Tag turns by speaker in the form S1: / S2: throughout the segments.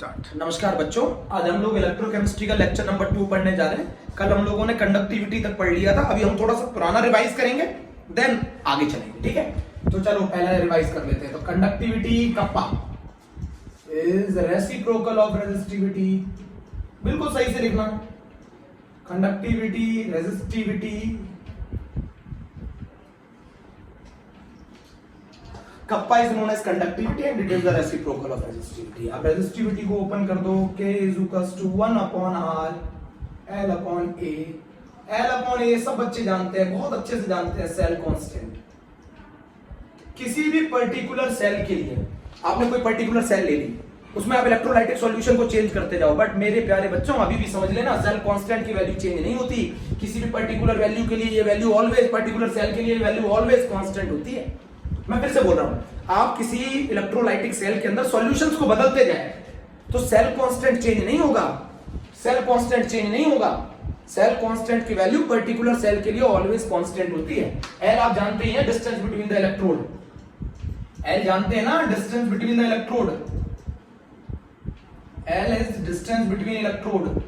S1: Start.
S2: नमस्कार बच्चों, आज हम लोग इलेक्ट्रोकेमिस्ट्री का लेक्चर नंबर 2 पढ़ने जा रहे हैं। कल हम लोगों ने कंडक्टिविटी तक पढ़ लिया था। अभी हम थोड़ा सा पुराना रिवाइज करेंगे, देन आगे चलेंगे। ठीक है, तो चलो पहले रिवाइज कर लेते हैं। तो conductivity kappa is reciprocal of resistivity. बिल्कुल सही से लिखना। Conductivity, resistivity, kappa is known as conductivity and it is the reciprocal of resistivity. अब रेजिस्टिविटी को ओपन कर दो। K is equals to 1 upon R L upon A। L upon A सब बच्चे जानते हैं, बहुत अच्छे से जानते हैं, सेल कांस्टेंट। किसी भी पर्टिकुलर सेल के लिए आपने कोई पर्टिकुलर सेल ले ली, उसमें आप इलेक्ट्रोलाइटिक सॉल्यूशन को चेंज करते जाओ, बट मेरे प्यारे बच्चों अभी भी समझ लेना, सेल कांस्टेंट की वैल्यू चेंज नहीं होती। किसी भी पर्टिकुलर वैल्यू के लिए ये वैल्यू ऑलवेज, पर्टिकुलर सेल के लिए वैल्यू ऑलवेज कांस्टेंट होती है। मैं फिर से बोल रहा हूं, आप किसी इलेक्ट्रोलाइटिक सेल के अंदर सॉल्यूशंस को बदलते जाए तो सेल कांस्टेंट चेंज नहीं होगा। सेल कांस्टेंट चेंज नहीं होगा। सेल कांस्टेंट की वैल्यू पर्टिकुलर सेल के लिए ऑलवेज कांस्टेंट होती है। एल आप जानते ही हैं, distance between the electrode. L जानते हैं ना, distance between the electrode. L is distance between electrode.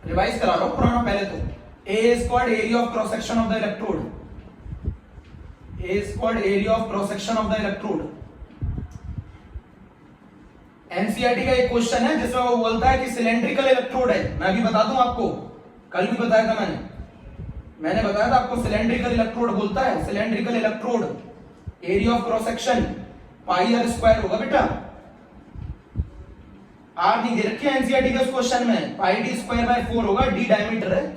S2: Revise करा रहा हूं पुराना पहले तो। A is called area of cross section of the electrode. A is called area of cross section of the electrode. NCERT का एक question है जिसमें वो बोलता है कि सिलेंड्रिकल इलेक्ट्रोड है। मैं अभी बता दूं आपको, कल भी बताया था मैंने बताया था आपको, सिलेंड्रिकल इलेक्ट्रोड बोलता है। Cylindrical electrode, area of cross section pi r square होगा बेटा। आर नहीं दे रखी है एनसीईआरटी के उस क्वेश्चन में, पाई डी स्क्वायर बाय 4 होगा। डी डायमीटर है,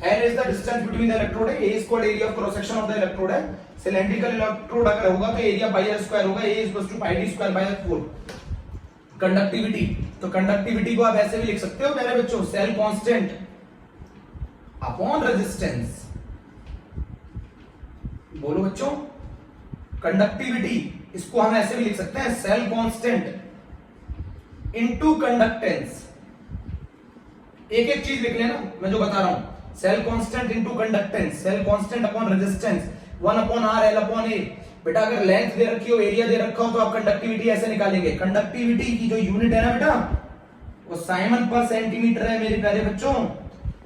S2: L is the distance between the electrode है, A is called area of cross section of the electrode है। Cylindrical electrode अगर होगा तो एरिया पाई आर स्क्वायर होगा, A is equals to pi d square by 4। Conductivity, तो conductivity को आप ऐसे भी लिख सकते हो मेरे बच्चों, सेल कांस्टेंट अपॉन रेजिस्टेंस। बोलो बच्चों, कंडक्टिविटी इसको हम ऐसे भी लिख सकते हैं, सेल कांस्टेंट इनटू कंडक्टेंस। एक एक चीज लिख लेना मैं जो बता रहा हूं। Cell constant into conductance, cell constant upon resistance, 1 upon R L upon A। बेटा अगर लेंथ दे रखी हो, एरिया दे रखा हो, तो आप कंडक्टिविटी ऐसे निकालेंगे। कंडक्टिविटी की जो यूनिट है ना बेटा, वो साइमन पर सेंटीमीटर है मेरे प्यारे बच्चों।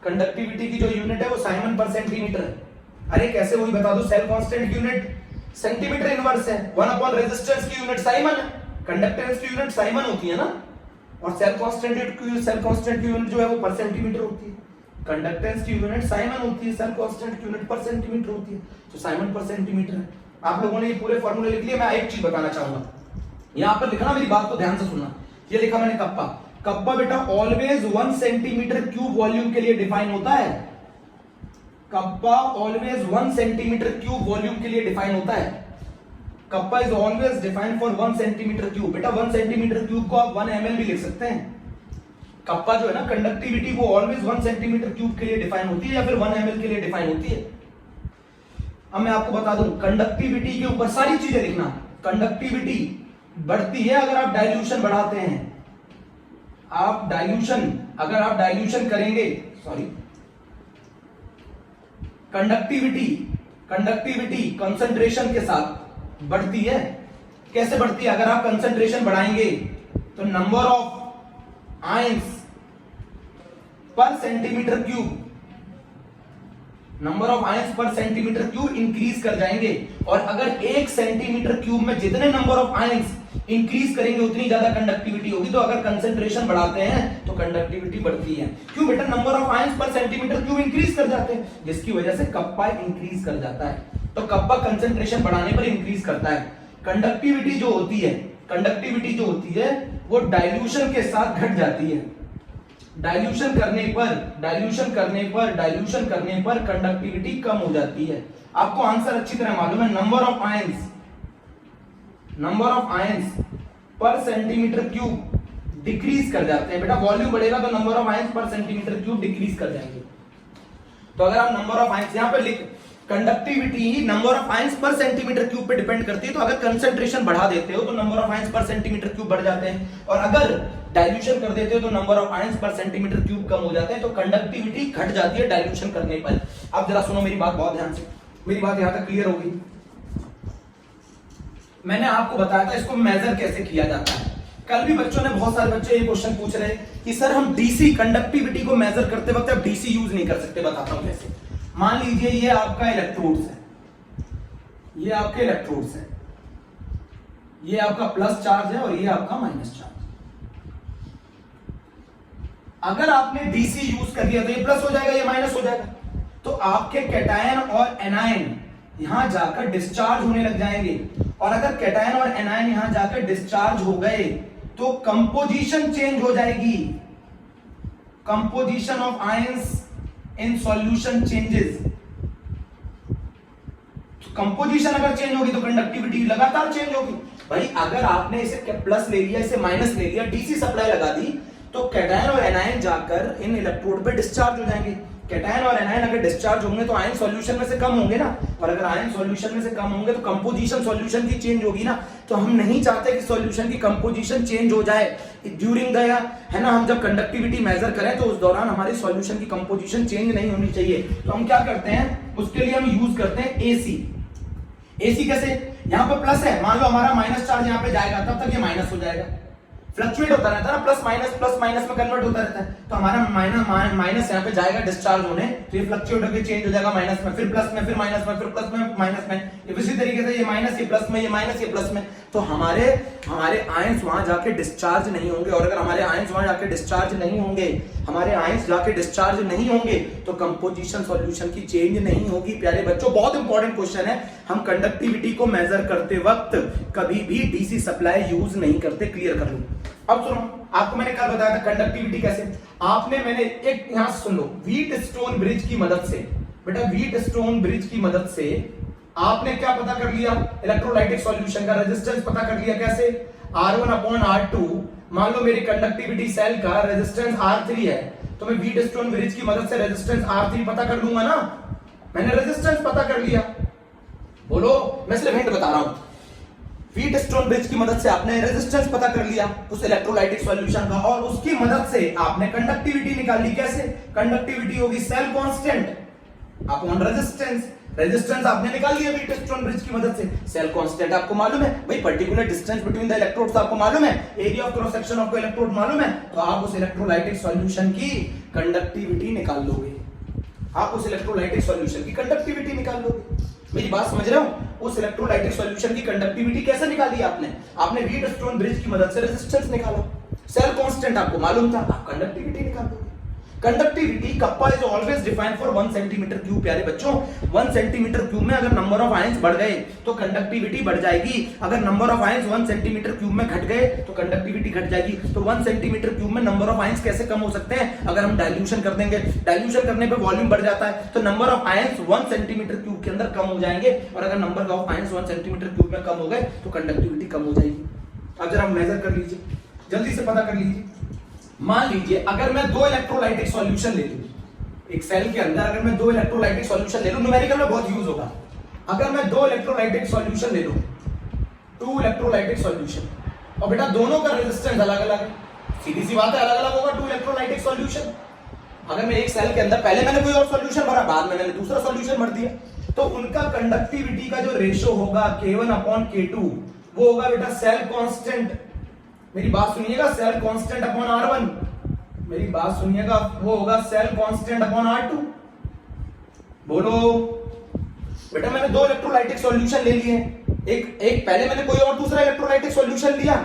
S2: कंडक्टिविटी की जो यूनिट है वो साइमन पर सेंटीमीटर है। अरे कैसे, वही बता दो, सेल कांस्टेंट की यूनिट सेंटीमीटर इनवर्स है, 1 अपॉन रेजिस्टेंस की यूनिट साइमन है, कंडक्टेंस की यूनिट साइमन होती है ना, और सेल कांस्टेंट की यूनिट जो है वो पर सेंटीमीटर होती है। कंडक्टेंस की यूनिट साइमन होती है, सेल कांस्टेंट की यूनिट पर सेंटीमीटर होती है, तो साइमन पर सेंटीमीटर है। आप लोगों ने ये पूरे फॉर्मूले लिख लिए। मैं एक चीज बताना चाहूंगा, यहां पर लिखना, मेरी बात को ध्यान से सुनना। ये लिखा मैंने कप्पा। कप्पा बेटा ऑलवेज 1 सेंटीमीटर क्यूब वॉल्यूम के लिए डिफाइन होता है। Kappa always 1 centimetre cube volume के लिए डिफाइन होता है। Kappa is always defined for 1 centimetre cube. बेटा 1 सेंटीमीटर क्यूब को आप 1 ml भी लिख सकते हैं। कप्पा जो है ना, कंडक्टिविटी वो ऑलवेज 1 सेंटीमीटर क्यूब के लिए डिफाइन होती है, या फिर 1 ml के लिए डिफाइन होती है। अब मैं आपको बता दूं, कंडक्टिविटी के ऊपर सारी चीजें लिखना। कंडक्टिविटी बढ़ती है अगर आप डाइल्यूशन बढ़ाते हैं। अगर आप डाइल्यूशन करेंगे, कंडक्टिविटी कंसंट्रेशन के साथ बढ़ती है। कैसे बढ़ती है? अगर आप कंसंट्रेशन बढ़ाएंगे तो नंबर ऑफ आयंस पर सेंटीमीटर क्यूब इंक्रीज कर जाएंगे। और अगर 1 सेंटीमीटर क्यूब में जितने नंबर ऑफ आयंस इंक्रीज करेंगे उतनी ज्यादा कंडक्टिविटी होगी। तो अगर कंसंट्रेशन बढ़ाते हैं तो कंडक्टिविटी बढ़ती है। क्यों बेटा? नंबर ऑफ आयंस पर सेंटीमीटर क्यूब इंक्रीज कर जाते हैं, जिसकी वजह से कप्पा इंक्रीज कर जाता है। तो कप्पा कंसंट्रेशन बढ़ाने पर इंक्रीज करता है। कंडक्टिविटी जो होती है वो डाइल्यूशन के साथ घट जाती है। डाइल्यूशन करने पर कंडक्टिविटी कम हो जाती है। आपको आंसर अच्छी तरह मालूम है। नंबर ऑफ आयंस पर सेंटीमीटर क्यूब डिक्रीज कर जाते हैं। बेटा वॉल्यूम बढ़ेगा तो नंबर ऑफ आयंस पर सेंटीमीटर क्यूब डिक्रीज कर जाएंगे। तो अगर आप नंबर ऑफ आयंस यहां पर लिख, कंडक्टिविटी नंबर ऑफ आयंस पर सेंटीमीटर क्यूब पे डिपेंड करती है। तो अगर कंसंट्रेशन बढ़ा देते हो तो नंबर ऑफ आयंस पर सेंटीमीटर क्यूब बढ़ जाते हैं, और अगर डाइल्यूशन कर देते हो तो नंबर ऑफ आयंस पर सेंटीमीटर क्यूब कम हो जाते हैं। तो कंडक्टिविटी घट जाती है डाइल्यूशन करने पर। अब जरा सुनो मेरी बात बहुत ध्यान से, मेरी बात यहां तक क्लियर होगी। मैंने आपको बताया था इसको मेजर कैसे किया जाता है। कल भी बच्चों ने, बहुत सारे बच्चे ये क्वेश्चन पूछ रहे कि सर हम डीसी कंडक्टिविटी को मेजर करते वक्त अब डीसी यूज नहीं कर सकते। बताता हूं कैसे। मान लीजिए ये आपका इलेक्ट्रोड्स है, ये आपके इलेक्ट्रोड्स है, ये आपका प्लस चार्ज है और ये आपका माइनस चार्ज। अगर आपने डीसी यूज कर दिया तो ये प्लस हो जाएगा, ये माइनस हो जाएगा। तो आपके कैटायन और एनायन यहां जाकर डिस्चार्ज होने लग जाएंगे, और अगर कैटायन और एनायन यहां जाकर डिस्चार्ज हो गए तो कंपोजिशन चेंज हो जाएगी। Composition of ions in solution changes. Composition अगर चेंज होगी तो कंडक्टिविटी लगातार चेंज होगी। भाई अगर आपने इसे प्लस ले लिया, इसे माइनस ले लिया, डीसी सप्लाई लगा दी, तो कैटायन और एनायन जाकर इन इलेक्ट्रोड पे डिस्चार्ज हो जाएंगे। कैटायन और एनायन अगर डिस्चार्ज होंगे तो आयन सॉल्यूशन में से कम होंगे ना, और अगर आयन सॉल्यूशन में से कम होंगे तो कंपोजिशन सॉल्यूशन की चेंज होगी ना। तो हम नहीं चाहते कि सॉल्यूशन की कंपोजिशन चेंज हो जाए ड्यूरिंग द, है ना, हम जब कंडक्टिविटी मेजर करें तो उस दौरान हमारी सॉल्यूशन की कंपोजिशन चेंज नहीं होनी चाहिए। तो हम क्या करते हैं, उसके लिए हम यूज करते हैं एसी। एसी कैसे, यहां पर प्लस है, मान लो हमारा माइनस चार्ज यहां पे जाएगा, तब तक ये माइनस हो जाएगा। फ्लक्चुएट होता रहता है ना, प्लस माइनस में कन्वर्ट होता रहता है। तो हमारा माइनस यहाँ पे जाएगा डिस्चार्ज होने, तो ये फ्लक्चुएट होकर चेंज हो जाएगा माइनस में, फिर प्लस में, फिर माइनस में, फिर प्लस में, माइनस में। इसी तरीके से ये माइनस, ये प्लस में, ये माइनस, ये प्लस में। तो हमारे आयंस वहां जाके डिस्चार्ज नहीं होंगे, और अगर हमारे आयंस वहां जाके डिस्चार्ज नहीं होंगे, हमारे आयंस जाके डिस्चार्ज नहीं होंगे तो कंपोजिशन सॉल्यूशन की चेंज नहीं होगी। प्यारे बच्चों, बहुत इंपॉर्टेंट क्वेश्चन है। हम कंडक्टिविटी को मेजर करते वक्त कभी भी डीसी सप्लाई यूज नहीं करते। क्लियर कर लो। अब सुनो, आपको मैंने कल बताया था कंडक्टिविटी कैसे। मैंने एक यहां सुन लो, व्हीट स्टोन ब्रिज की मदद से, बेटा व्हीट स्टोन ब्रिज की मदद से आपने क्या पता कर लिया, इलेक्ट्रोलाइटिक सॉल्यूशन का रेजिस्टेंस पता कर लिया। कैसे, R1 अपॉन R2। मान लो मेरी कंडक्टिविटी सेल का रेजिस्टेंस R3 है, तो मैं व्हीट स्टोन ब्रिज की मदद से रेजिस्टेंस R3 पता कर लूंगा ना। मैंने रेजिस्टेंस पता कर लिया। बोलो, मैं सिर्फ हिंट बता रहा हूं। व्हीट स्टोन ब्रिज की मदद से आपने रेजिस्टेंस पता कर लिया उस इलेक्ट्रोलाइटिक सॉल्यूशन का, और उसकी मदद से आपने कंडक्टिविटी निकाल ली। कैसे, कंडक्टिविटी होगी cell constant upon resistance. Resistance आपने निकाल लिया व्हीट स्टोन ब्रिज की मदद से, सेल कांस्टेंट आपको मालूम है भाई, particular distance between the electrodes आपको मालूम है, area of cross section of the electrode मालूम है, तो आप उस इलेक्ट्रोलाइटिक सॉल्यूशन की कंडक्टिविटी निकाल लोगे। आप उस इलेक्ट्रोलाइटिक सॉल्यूशन की कंडक्टिविटी निकाल लोगे। मेरी बात समझ रहे हो? उस इलेक्ट्रोलाइटिक सॉल्यूशन की कंडक्टिविटी कैसे निकाली आपने व्हीट स्टोन ब्रिज की मदद से रेजिस्टेंस निकाला, सेल कांस्टेंट आपको मालूम था, आप कंडक्टिविटी निकाल दोगे। Conductivity kappa is always defined for 1 centimetre cube. प्यारे बच्चों, 1 सेंटीमीटर क्यूब में अगर नंबर ऑफ आयंस बढ़ गए तो कंडक्टिविटी बढ़ जाएगी, अगर number of ions 1 centimetre cube में घट गए तो कंडक्टिविटी घट जाएगी। तो 1 सेंटीमीटर क्यूब में नंबर ऑफ आयंस कैसे कम हो सकते हैं, अगर हम डाइल्यूशन कर देंगे। डाइल्यूशन करने पे वॉल्यूम बढ़ जाता है, तो number of ions 1 centimetre cube के अंदर कम हो जाएंगे, और अगर number of ions 1 centimetre cube में कम हो गए तो कंडक्टिविटी कम हो जाएगी। अब जरा मेजर कर लीजिए, जल्दी से पता कर लीजिए। मान लीजिए अगर मैं 2 इलेक्ट्रोलाइटिक सॉल्यूशन ले लूं, एक सेल के अंदर अगर मैं 2 इलेक्ट्रोलाइटिक सॉल्यूशन ले लूं, न्यूमेरिकल में बहुत यूज होगा। अगर मैं 2 इलेक्ट्रोलाइटिक सॉल्यूशन ले लूं, 2 इलेक्ट्रोलाइटिक सॉल्यूशन, और बेटा दोनों का रेजिस्टेंस अलग अलग है, सीधी सी बात है, अलग अलग होगा 2 इलेक्ट्रोलाइटिक सॉल्यूशन। अगर मैं एक सेल के अंदर पहले मैंने कोई और सॉल्यूशन भरा, बाद में मैंने दूसरा सॉल्यूशन भर दिया, तो उनका कंडक्टिविटी का जो रेशियो होगा K1 अपॉन K2 वो होगा बेटा सेल कांस्टेंट। मेरी बात सुनिएगा, सेल कांस्टेंट अपॉन R1, मेरी बात सुनिएगा, वो होगा सेल कांस्टेंट अपॉन R2। बोलो बेटा, मैंने 2 इलेक्ट्रोलाइटिक सॉल्यूशन ले लिए, एक पहले मैंने कोई और दूसरा इलेक्ट्रोलाइटिक सॉल्यूशन लिया,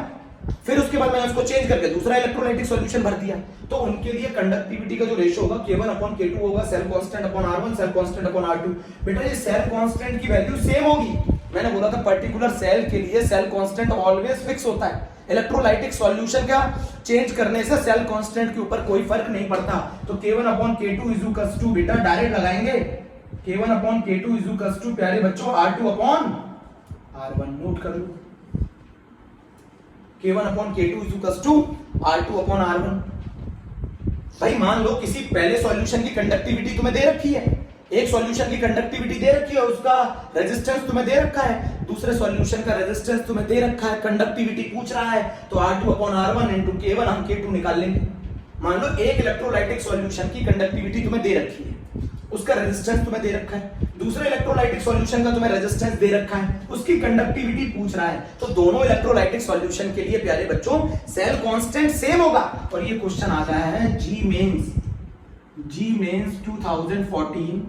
S2: फिर उसके बाद मैंने उसको चेंज करके दूसरा इलेक्ट्रोलाइटिक सॉल्यूशन भर दिया, तो उनके लिए कंडक्टिविटी का जो रेशियो होगा K1 अपॉन K2 होगा cell constant upon R1, cell constant upon R2। बेटा ये सेल कांस्टेंट की वैल्यू सेम होगी। मैंने बोला था पर्टिकुलर सेल के लिए सेल कांस्टेंट ऑलवेज फिक्स होता है। इलेक्ट्रोलाइटिक सॉल्यूशन का चेंज करने से सेल कांस्टेंट के ऊपर कोई फर्क नहीं पड़ता। तो K1 upon K2 is equals to, बेटा डायरेक्ट लगाएंगे, K1 upon K2 is equals to प्यारे बच्चों R2 अपॉन R1। नोट कर लो, K1 upon K2 is equals to R2 upon R1। भाई मान लो किसी पहले सॉल्यूशन की कंडक्टिविटी तुम्हें दे रखी है, एक सॉल्यूशन की कंडक्टिविटी दे रखी है, उसका रेजिस्टेंस तुम्हें दे रखा है, दूसरे सॉल्यूशन का रेजिस्टेंस तुम्हें दे रखा है, कंडक्टिविटी पूछ रहा है, तो R2 upon R1 into K1 हम K2 निकाल लेंगे। मान लो एक इलेक्ट्रोलाइटिक सॉल्यूशन की कंडक्टिविटी तुम्हें दे रखी है, उसका रेजिस्टेंस तुम्हें दे रखा है, दूसरे इलेक्ट्रोलाइटिक सॉल्यूशन का तुम्हें रेजिस्टेंस दे रखा है, उसकी कंडक्टिविटी पूछ रहा है, तो दोनों इलेक्ट्रोलाइटिक सॉल्यूशन के लिए प्यारे बच्चों सेल कांस्टेंट सेम होगा। और ये क्वेश्चन आ गया है जी मेंस 2014,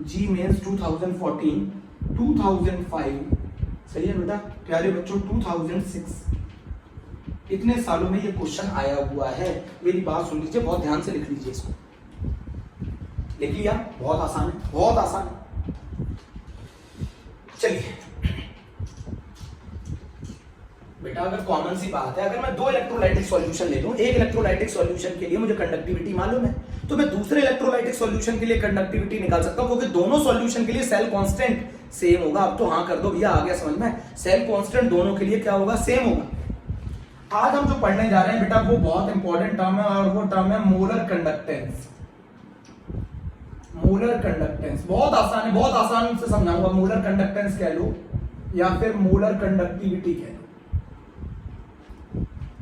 S2: जी मेंस 2014, 2005, सही है बेटा प्यारे बच्चों 2006, इतने सालों में ये क्वेश्चन आया हुआ है। मेरी बात सुन लीजिए, बहुत ध्यान से लिख लीजिए इसको, लिख लिया, बहुत आसान है, बहुत आसान है। चलिए बेटा अगर कॉमन सी बात है, अगर मैं दो इलेक्ट्रोलाइटिक सॉल्यूशन ले लूं, एक इलेक्ट्रोलाइटिक सॉल्यूशन के लिए मुझे कंडक्टिविटी मालूम है, तो मैं दूसरे इलेक्ट्रोलाइटिक सॉल्यूशन के लिए कंडक्टिविटी निकाल सकता हूं, क्योंकि दोनों सॉल्यूशन के लिए सेल कांस्टेंट सेम होगा। अब तो हाँ कर दो भैया, आ गया समझ में, सेल कांस्टेंट दोनों के लिए क्या होगा, सेम होगा। आज हम जो पढ़ने जा रहे हैं बेटा वो बहुत इंपॉर्टेंट टर्म है, और वो टर्म है मोलर कंडक्टेंस। मोलर कंडक्टेंस बहुत आसान है, बहुत आसान से समझाऊंगा। मोलर कंडक्टेंस कह लो या फिर मोलर कंडक्टिविटी कह लो,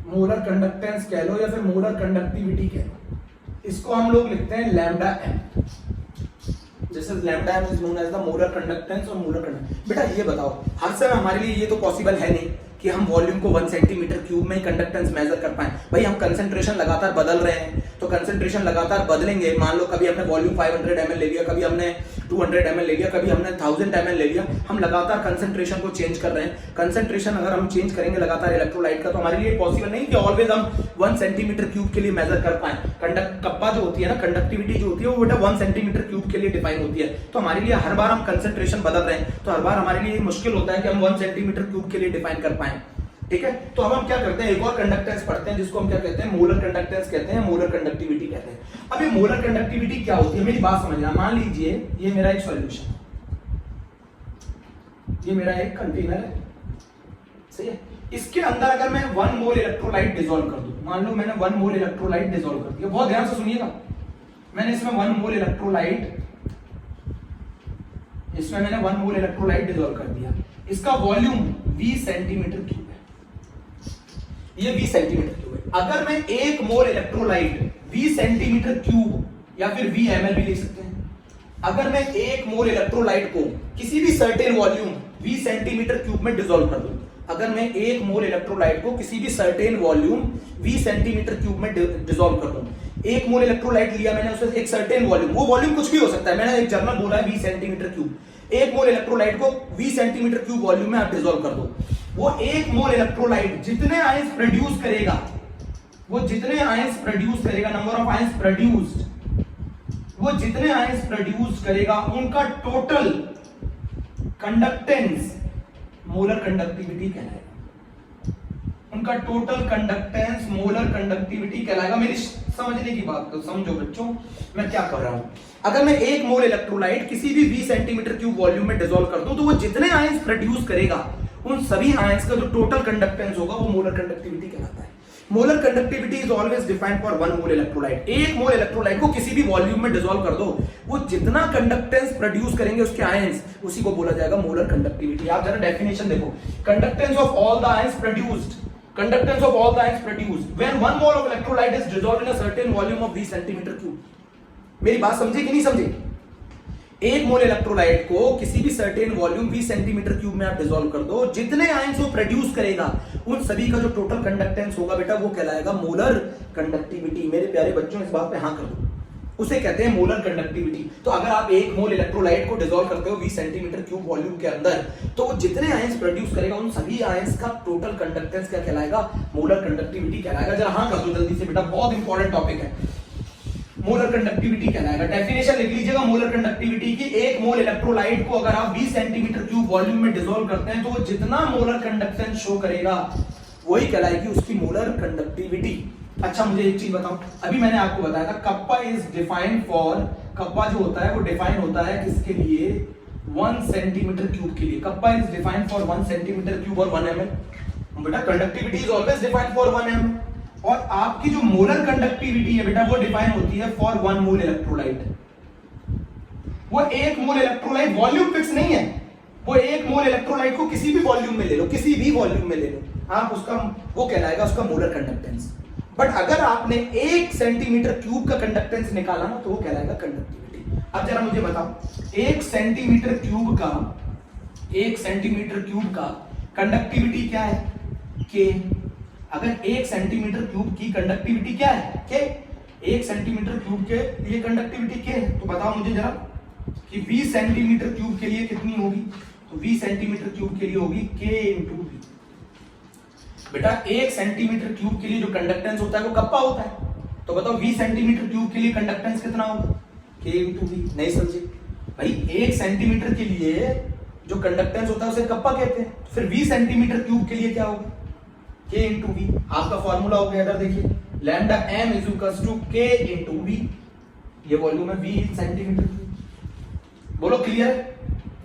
S2: मोलर कंडक्टेंस कह लो या फिर मोलर कंडक्टिविटी कह लो। इसको हम लोग लिखते हैं लैम्डा एम, जैसे lambda M is known as the molar conductance और मोलर कंडक्टेंस। बेटा ये बताओ, हर समय हमारे लिए ये तो पॉसिबल है नहीं कि हम वॉल्यूम को 1 सेंटीमीटर क्यूब में कंडक्टेंस मेजर कर पाए। भाई हम कंसंट्रेशन लगातार बदल रहे हैं, तो कंसंट्रेशन लगातार बदलेंगे। मान लो कभी हमने वॉल्यूम 500 ml ले लिया, कभी हमने 200 ml ले लिया, कभी हमने 1000 ml ले लिया, हम लगातार कंसंट्रेशन को चेंज कर रहे हैं। कंसंट्रेशन अगर हम चेंज करेंगे लगातार इलेक्ट्रोलाइट का, तो हमारे लिए पॉसिबल नहीं कि ऑलवेज हम 1 सेंटीमीटर क्यूब के लिए मेजर कर पाए। कप्पा जो होती है ना, कंडक्टिविटी जो होती है वो बेटा 1 सेंटीमीटर क्यूब के लिए डिफाइन होती है। तो हमारे लिए हर बार हम कंसंट्रेशन बदल रहे हैं, तो हर बार हमारे लिए मुश्किल होता है कि हम 1 सेंटीमीटर क्यूब के लिए डिफाइन कर पाए। ठीक है, तो हम क्या करते हैं, एक और कंडक्टेंस पढ़ते हैं जिसको हम क्या कहते हैं, मोलर कंडक्टेंस कहते हैं, मोलर कंडक्टिविटी कहते हैं। अब ये मोलर कंडक्टिविटी क्या होती है, मेरी बात समझना। मान लीजिए ये मेरा एक सॉल्यूशन, ये मेरा एक कंटेनर है, सही है। इसके अंदर अगर मैं 1 मोल इलेक्ट्रोलाइट डिसॉल्व कर दूं, मान लो मैंने 1 मोल इलेक्ट्रोलाइट डिसॉल्व कर दिया, बहुत ध्यान से सुनिएगा। मैंने इसमें 1 मोल इलेक्ट्रोलाइट डिसॉल्व कर दिया। इसका वॉल्यूम 20 सेंटीमीटर क्यूब है, ये 20 सेंटीमीटर क्यूब है। अगर मैं 1 मोल इलेक्ट्रोलाइट 20 सेंटीमीटर क्यूब या फिर 20 ml भी ले सकते हैं, अगर मैं 1 मोल इलेक्ट्रोलाइट को किसी भी सर्टेन वॉल्यूम 20 सेंटीमीटर क्यूब में डिसॉल्व कर दूं, अगर मैं 1 मोल इलेक्ट्रोलाइट को किसी भी सर्टेन वॉल्यूम 20 सेंटीमीटर क्यूब में डिसॉल्व कर दूं, 1 मोल इलेक्ट्रोलाइट लिया मैंने, उससे एक सर्टेन वॉल्यूम, वो वॉल्यूम कुछ भी हो सकता है, मैंने एक जर्नल बोला है 20 सेंटीमीटर क्यूब, 1 मोल इलेक्ट्रोलाइट को 20 सेंटीमीटर क्यूब वॉल्यूम में आप डिसॉल्व कर दो। वो 1 मोल इलेक्ट्रोलाइट जितने आयंस प्रोड्यूस करेगा, वो जितने आयंस प्रोड्यूस करेगा, नंबर ऑफ आयंस प्रोड्यूस्ड, वो जितने आयंस प्रोड्यूस करेगा उनका टोटल कंडक्टेंस मोलर कंडक्टिविटी कहलाएगा। उनका टोटल कंडक्टेंस मोलर कंडक्टिविटी कहलाएगा। मेरी समझने की बात को समझो बच्चों, मैं क्या कर रहा हूं। अगर मैं 1 मोल इलेक्ट्रोलाइट किसी भी 20 सेंटीमीटर क्यूब वॉल्यूम में डिसॉल्व कर दूं, तो वो जितने आयंस प्रोड्यूस करेगा उन सभी आयंस का जो टोटल कंडक्टेंस होगा वो मोलर कंडक्टिविटी कहलाता है। Molar conductivity is always defined for 1 mole electrolyte. 1 mole electrolyte को किसी भी वॉल्यूम में डिसॉल्व कर दो, वो जितना कंडक्टेंस प्रोड्यूस करेंगे उसके आयंस, उसी को बोला जाएगा मोलर कंडक्टिविटी। आप जरा डेफिनेशन देखो, conductance of all the ions produced, conductance of all the ions produced when 1 mole of electrolyte is dissolved in a certain volume of 20 centimeter cube। मेरी बात समझे कि नहीं समझे? 1 मोल इलेक्ट्रोलाइट को किसी भी सर्टेन वॉल्यूम 20 सेंटीमीटर क्यूब में आप डिसॉल्व कर दो, जितने आयंस वो प्रोड्यूस करेगा उन सभी का जो टोटल कंडक्टेंस होगा बेटा वो कहलाएगा मोलर कंडक्टिविटी। मेरे प्यारे बच्चों इस बात पे हाँ कर दो, उसे कहते हैं मोलर कंडक्टिविटी। तो अगर आप 1 मोल इलेक्ट्रोलाइट को डिसॉल्व करते हो 20 सेंटीमीटर क्यूब वॉल्यूम के अंदर, तो वो जितने आयंस प्रोड्यूस करेगा उन सभी आयंस का टोटल कंडक्टेंस क्या कहलाएगा, मोलर कंडक्टिविटी कहलाएगा। जरा हाँ कर दो जल्दी से बेटा, बहुत इंपॉर्टेंट टॉपिक है, मोलर कंडक्टिविटी कहलाएगा। डेफिनेशन लिख लीजिएगा मोलर कंडक्टिविटी की, 1 मोल इलेक्ट्रोलाइट को अगर आप 20 सेंटीमीटर क्यूब वॉल्यूम में डिसॉल्व करते हैं, तो वो जितना मोलर कंडक्टेंस शो करेगा वही कहलाएगी उसकी मोलर कंडक्टिविटी। अच्छा मुझे एक चीज बताओ, अभी मैंने आपको बताया था kappa is defined for, kappa जो होता है वो डिफाइन होता है किसके लिए, 1 सेंटीमीटर क्यूब के लिए। Kappa is defined for 1 centimetre cube और 1 ml। बेटा conductivity is always defined for 1 ml, और आपकी जो मोलर कंडक्टिविटी है बेटा वो डिफाइन होती है फॉर 1 मोल इलेक्ट्रोलाइट। वो 1 मोल इलेक्ट्रोलाइट वॉल्यूम फिक्स नहीं है, वो 1 मोल इलेक्ट्रोलाइट को किसी भी वॉल्यूम में ले लो, किसी भी वॉल्यूम में ले लो आप, उसका वो कहलाएगा उसका मोलर कंडक्टेंस। बट अगर आपने 1 सेंटीमीटर क्यूब का कंडक्टेंस निकाला ना, तो वो कहलाएगा कंडक्टिविटी। अब जरा मुझे बताओ, 1 सेंटीमीटर क्यूब का कंडक्टिविटी क्या है? K। अगर 1 सेंटीमीटर क्यूब की कंडक्टिविटी क्या है? K। 1 सेंटीमीटर क्यूब के लिए कंडक्टिविटी K है, तो बताओ मुझे जरा कि 20 सेंटीमीटर क्यूब के लिए कितनी होगी? तो 20 सेंटीमीटर क्यूब के लिए होगी K इंटू V। बेटा 1 सेंटीमीटर क्यूब के लिए जो कंडक्टेंस होता है वो कप्पा होता है, तो बताओ 20 सेंटीमीटर क्यूब के लिए कंडक्टेंस कितना होगा? K into V। नहीं समझे भाई, 1 सेंटीमीटर के लिए जो कंडक्टेंस होता है उसे कप्पा कहते हैं, तो फिर 20 सेंटीमीटर क्यूब के लिए क्या होगा? K into V। आपका फॉर्मूला हो गया, इधर देखिए, lambda m is equals to K into V। ये वॉल्यूम है V इन सेंटीमीटर क्यूब। बोलो क्लियर है?